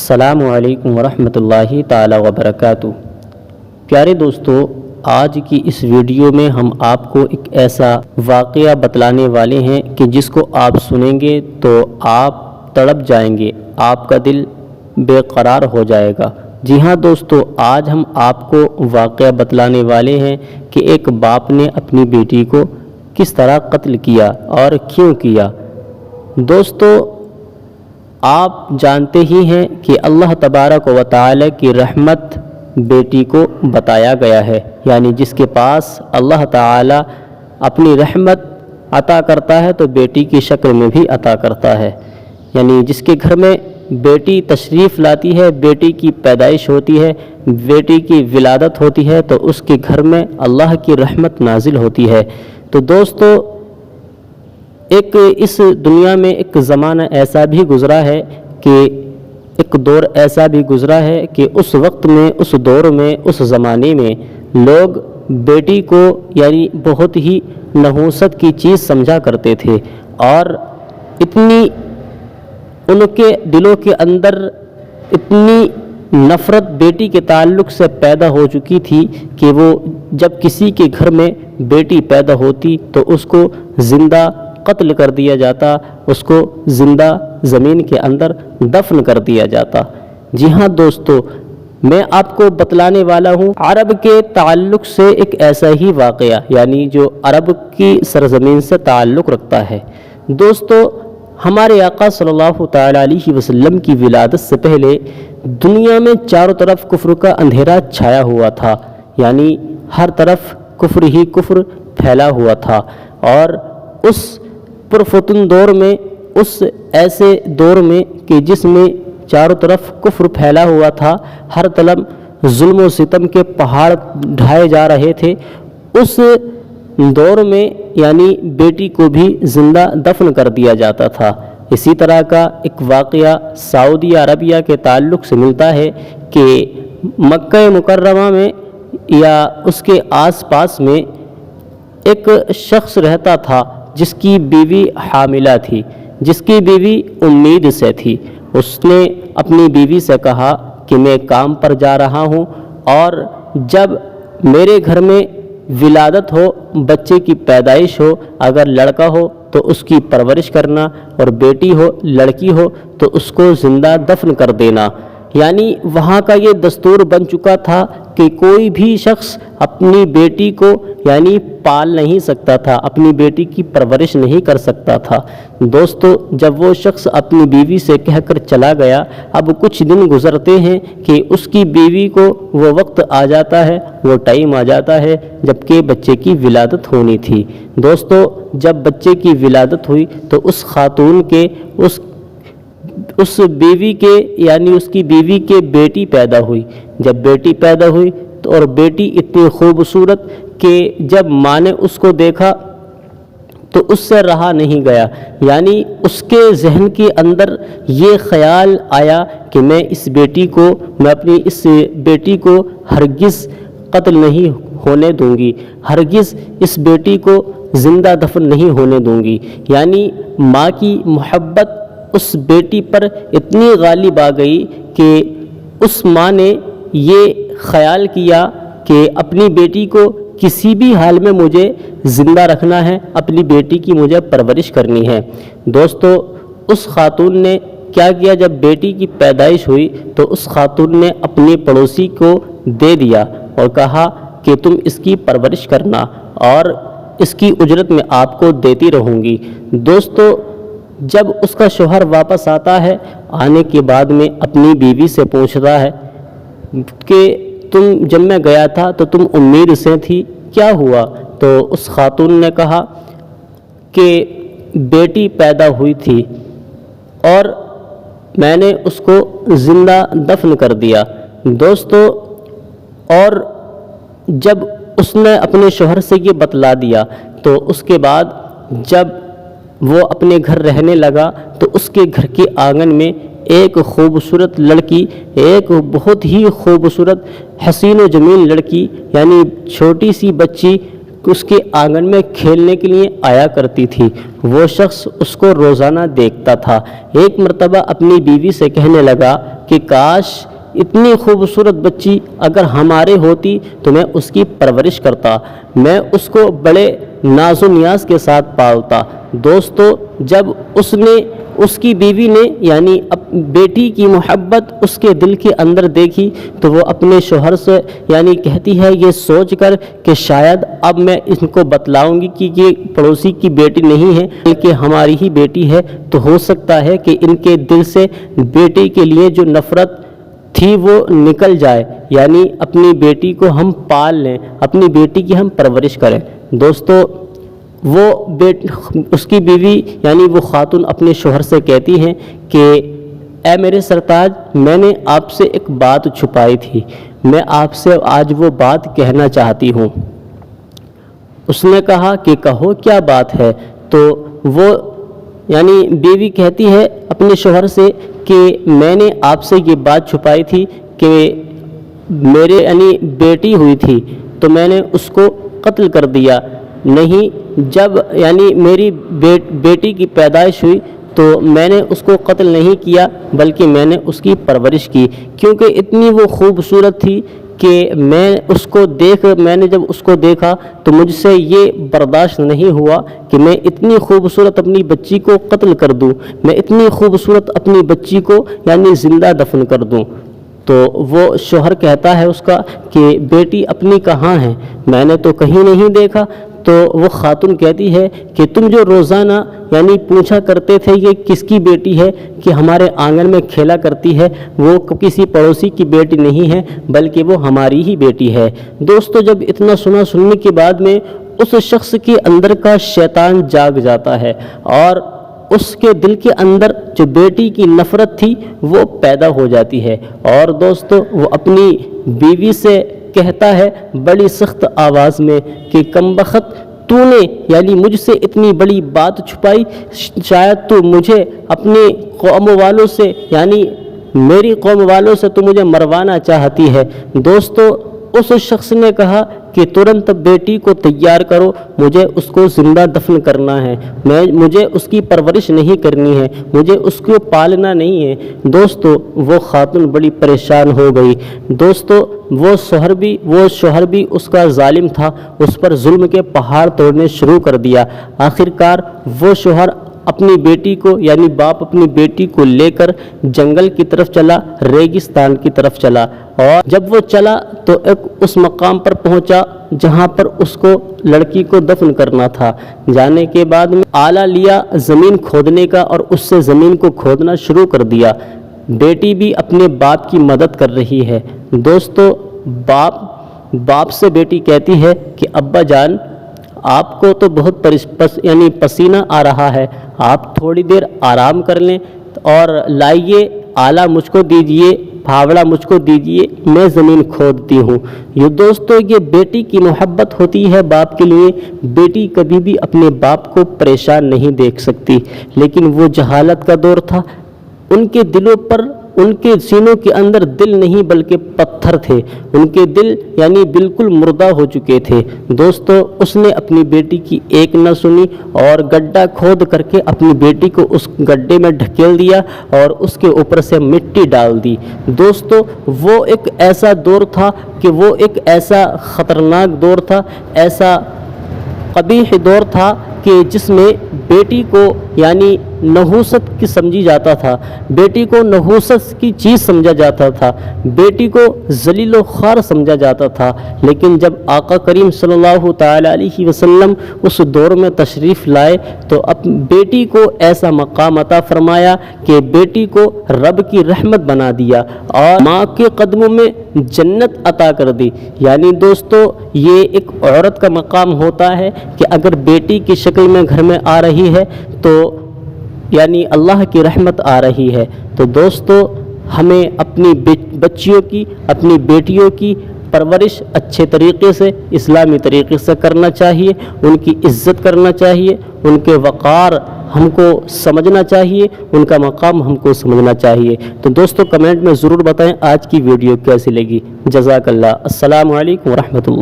السلام علیکم ورحمۃ اللہ تعالی وبرکاتہ۔ پیارے دوستو، آج کی اس ویڈیو میں ہم آپ کو ایک ایسا واقعہ بتلانے والے ہیں کہ جس کو آپ سنیں گے تو آپ تڑپ جائیں گے، آپ کا دل بے قرار ہو جائے گا۔ جی ہاں دوستو، آج ہم آپ کو واقعہ بتلانے والے ہیں کہ ایک باپ نے اپنی بیٹی کو کس طرح قتل کیا اور کیوں کیا۔ دوستو، آپ جانتے ہی ہیں کہ اللہ تبارک و تعالی کی رحمت بیٹی کو بتایا گیا ہے، یعنی جس کے پاس اللہ تعالی اپنی رحمت عطا کرتا ہے تو بیٹی کی شکل میں بھی عطا کرتا ہے، یعنی جس کے گھر میں بیٹی تشریف لاتی ہے، بیٹی کی پیدائش ہوتی ہے، بیٹی کی ولادت ہوتی ہے تو اس کے گھر میں اللہ کی رحمت نازل ہوتی ہے۔ تو دوستو، اس دنیا میں ایک زمانہ ایسا بھی گزرا ہے کہ ایک دور ایسا بھی گزرا ہے کہ اس وقت میں، اس دور میں، اس زمانے میں لوگ بیٹی کو یعنی بہت ہی نحوست کی چیز سمجھا کرتے تھے، اور اتنی ان کے دلوں کے اندر اتنی نفرت بیٹی کے تعلق سے پیدا ہو چکی تھی کہ وہ جب کسی کے گھر میں بیٹی پیدا ہوتی تو اس کو زندہ قتل کر دیا جاتا، اس کو زندہ زمین کے اندر دفن کر دیا جاتا۔ جی ہاں دوستو، میں آپ کو بتلانے والا ہوں عرب کے تعلق سے ایک ایسا ہی واقعہ، یعنی جو عرب کی سرزمین سے تعلق رکھتا ہے۔ دوستو، ہمارے آقا صلی اللہ تعالی علیہ وسلم کی ولادت سے پہلے دنیا میں چاروں طرف کفر کا اندھیرا چھایا ہوا تھا، یعنی ہر طرف کفر ہی کفر پھیلا ہوا تھا، اور اس پرفتن دور میں، اس ایسے دور میں کہ جس میں چاروں طرف کفر پھیلا ہوا تھا، ہر طرف ظلم و ستم کے پہاڑ ڈھائے جا رہے تھے، اس دور میں یعنی بیٹی کو بھی زندہ دفن کر دیا جاتا تھا۔ اسی طرح کا ایک واقعہ سعودی عربیہ کے تعلق سے ملتا ہے کہ مکہ مکرمہ میں یا اس کے آس پاس میں ایک شخص رہتا تھا جس کی بیوی حاملہ تھی، جس کی بیوی امید سے تھی۔ اس نے اپنی بیوی سے کہا کہ میں کام پر جا رہا ہوں، اور جب میرے گھر میں ولادت ہو، بچے کی پیدائش ہو، اگر لڑکا ہو تو اس کی پرورش کرنا، اور بیٹی ہو، لڑکی ہو تو اس کو زندہ دفن کر دینا۔ یعنی وہاں کا یہ دستور بن چکا تھا کہ کوئی بھی شخص اپنی بیٹی کو یعنی پال نہیں سکتا تھا، اپنی بیٹی کی پرورش نہیں کر سکتا تھا۔ دوستو، جب وہ شخص اپنی بیوی سے کہہ کر چلا گیا، اب کچھ دن گزرتے ہیں کہ اس کی بیوی کو وہ وقت آ جاتا ہے، وہ ٹائم آ جاتا ہے جبکہ بچے کی ولادت ہونی تھی۔ دوستو، جب بچے کی ولادت ہوئی تو اس خاتون کے اس بیوی کے یعنی اس کی بیوی کے بیٹی پیدا ہوئی۔ جب بیٹی پیدا ہوئی اور بیٹی اتنی خوبصورت کہ جب ماں نے اس کو دیکھا تو اس سے رہا نہیں گیا، یعنی اس کے ذہن کے اندر یہ خیال آیا کہ میں اپنی اس بیٹی کو ہرگز قتل نہیں ہونے دوں گی، ہرگز اس بیٹی کو زندہ دفن نہیں ہونے دوں گی۔ یعنی ماں کی محبت اس بیٹی پر اتنی غالب آ گئی کہ اس ماں نے یہ خیال کیا کہ اپنی بیٹی کو کسی بھی حال میں مجھے زندہ رکھنا ہے، اپنی بیٹی کی مجھے پرورش کرنی ہے۔ دوستو، اس خاتون نے کیا کیا، جب بیٹی کی پیدائش ہوئی تو اس خاتون نے اپنے پڑوسی کو دے دیا اور کہا کہ تم اس کی پرورش کرنا، اور اس کی اجرت میں آپ کو دیتی رہوں گی۔ دوستو، جب اس کا شوہر واپس آتا ہے، آنے کے بعد میں اپنی بیوی سے پوچھتا ہے کہ جب میں گیا تھا تو تم امید سے تھی، کیا ہوا؟ تو اس خاتون نے کہا کہ بیٹی پیدا ہوئی تھی اور میں نے اس کو زندہ دفن کر دیا۔ دوستو، اور جب اس نے اپنے شوہر سے یہ بتلا دیا تو اس کے بعد جب وہ اپنے گھر رہنے لگا تو اس کے گھر کے آنگن میں ایک خوبصورت لڑکی، ایک بہت ہی خوبصورت حسین و جمیل لڑکی یعنی چھوٹی سی بچی اس کے آنگن میں کھیلنے کے لیے آیا کرتی تھی۔ وہ شخص اس کو روزانہ دیکھتا تھا۔ ایک مرتبہ اپنی بیوی سے کہنے لگا کہ کاش اتنی خوبصورت بچی اگر ہمارے ہوتی تو میں اس کی پرورش کرتا، میں اس کو بڑے ناز و نیاز کے ساتھ پالتا۔ دوستو، جب اس کی بیوی نے یعنی بیٹی کی محبت اس کے دل کے اندر دیکھی تو وہ اپنے شوہر سے یعنی کہتی ہے یہ سوچ کر کہ شاید اب میں ان کو بتلاؤں گی کہ یہ پڑوسی کی بیٹی نہیں ہے بلکہ ہماری ہی بیٹی ہے، تو ہو سکتا ہے کہ ان کے دل سے بیٹی کے لیے جو نفرت تھی وہ نکل جائے، یعنی اپنی بیٹی کو ہم پال لیں، اپنی بیٹی کی ہم پرورش کریں۔ دوستو، اس کی بیوی یعنی وہ خاتون اپنے شوہر سے کہتی ہیں کہ اے میرے سرتاج، میں نے آپ سے ایک بات چھپائی تھی، میں آپ سے آج وہ بات کہنا چاہتی ہوں۔ اس نے کہا کہ کہو کیا بات ہے؟ تو وہ یعنی بیوی کہتی ہے اپنے شوہر سے کہ میں نے آپ سے یہ بات چھپائی تھی کہ میرے یعنی بیٹی ہوئی تھی تو میں نے اس کو قتل کر دیا، نہیں جب یعنی میری بیٹی کی پیدائش ہوئی تو میں نے اس کو قتل نہیں کیا بلکہ میں نے اس کی پرورش کی، کیونکہ اتنی وہ خوبصورت تھی کہ میں نے جب اس کو دیکھا تو مجھ سے یہ برداشت نہیں ہوا کہ میں اتنی خوبصورت اپنی بچی کو قتل کر دوں، میں اتنی خوبصورت اپنی بچی کو یعنی زندہ دفن کر دوں۔ تو وہ شوہر کہتا ہے اس کا کہ بیٹی اپنی کہاں ہے؟ میں نے تو کہیں نہیں دیکھا۔ تو وہ خاتون کہتی ہے کہ تم جو روزانہ یعنی پوچھا کرتے تھے یہ کس کی بیٹی ہے کہ ہمارے آنگن میں کھیلا کرتی ہے، وہ کسی پڑوسی کی بیٹی نہیں ہے بلکہ وہ ہماری ہی بیٹی ہے۔ دوستو، جب اتنا سننے کے بعد میں اس شخص کے اندر کا شیطان جاگ جاتا ہے اور اس کے دل کے اندر جو بیٹی کی نفرت تھی وہ پیدا ہو جاتی ہے، اور دوستو وہ اپنی بیوی سے کہتا ہے بڑی سخت آواز میں کہ کمبخت، تو نے یعنی مجھ سے اتنی بڑی بات چھپائی، شاید تو مجھے اپنی قوم والوں سے یعنی میری قوم والوں سے تو مجھے مروانا چاہتی ہے۔ دوستو، اس شخص نے کہا کہ ترنت بیٹی کو تیار کرو، مجھے اس کو زندہ دفن کرنا ہے، مجھے اس کی پرورش نہیں کرنی ہے، مجھے اس کو پالنا نہیں ہے۔ دوستو، وہ خاتون بڑی پریشان ہو گئی۔ دوستو، وہ شوہر بھی اس کا ظالم تھا، اس پر ظلم کے پہاڑ توڑنے شروع کر دیا۔ آخرکار وہ شوہر اپنی بیٹی کو یعنی باپ اپنی بیٹی کو لے کر جنگل کی طرف چلا، ریگستان کی طرف چلا، اور جب وہ چلا تو اس مقام پر پہنچا جہاں پر اس کو لڑکی کو دفن کرنا تھا۔ جانے کے بعد میں آلہ لیا زمین کھودنے کا اور اس سے زمین کو کھودنا شروع کر دیا۔ بیٹی بھی اپنے باپ کی مدد کر رہی ہے۔ دوستو، باپ سے بیٹی کہتی ہے کہ ابا جان، آپ کو تو بہت یعنی پسینہ آ رہا ہے، آپ تھوڑی دیر آرام کر لیں اور لائیے آلہ مجھ کو دیجئے، پھاوڑا مجھ کو دیجئے، میں زمین کھودتی ہوں۔ یہ دوستو، یہ بیٹی کی محبت ہوتی ہے باپ کے لیے۔ بیٹی کبھی بھی اپنے باپ کو پریشان نہیں دیکھ سکتی، لیکن وہ جہالت کا دور تھا، ان کے دلوں پر، ان کے سینوں کے اندر دل نہیں بلکہ پتھر تھے، ان کے دل یعنی بالکل مردہ ہو چکے تھے۔ دوستو، اس نے اپنی بیٹی کی ایک نہ سنی اور گڈھا کھود کر کے اپنی بیٹی کو اس گڈھے میں ڈھکیل دیا اور اس کے اوپر سے مٹی ڈال دی۔ دوستو، وہ ایک ایسا دور تھا کہ وہ ایک ایسا خطرناک دور تھا، ایسا قبیح دور تھا کہ جس میں بیٹی کو یعنی نحوست کی سمجھی جاتا تھا، بیٹی کو نحوست کی چیز سمجھا جاتا تھا، بیٹی کو ذلیل و خوار سمجھا جاتا تھا۔ لیکن جب آقا کریم صلی اللہ تعالی علیہ وسلم اس دور میں تشریف لائے تو بیٹی کو ایسا مقام عطا فرمایا کہ بیٹی کو رب کی رحمت بنا دیا اور ماں کے قدموں میں جنت عطا کر دی۔ یعنی دوستو، یہ ایک عورت کا مقام ہوتا ہے کہ اگر بیٹی کی شکل میں گھر میں آ رہی ہے تو یعنی اللہ کی رحمت آ رہی ہے۔ تو دوستو، ہمیں اپنی بچیوں کی، اپنی بیٹیوں کی پرورش اچھے طریقے سے، اسلامی طریقے سے کرنا چاہیے، ان کی عزت کرنا چاہیے، ان کے وقار ہم کو سمجھنا چاہیے، ان کا مقام ہم کو سمجھنا چاہیے۔ تو دوستو، کمنٹ میں ضرور بتائیں آج کی ویڈیو کیسی لگی۔ جزاک اللہ۔ السلام علیکم ورحمۃ اللہ۔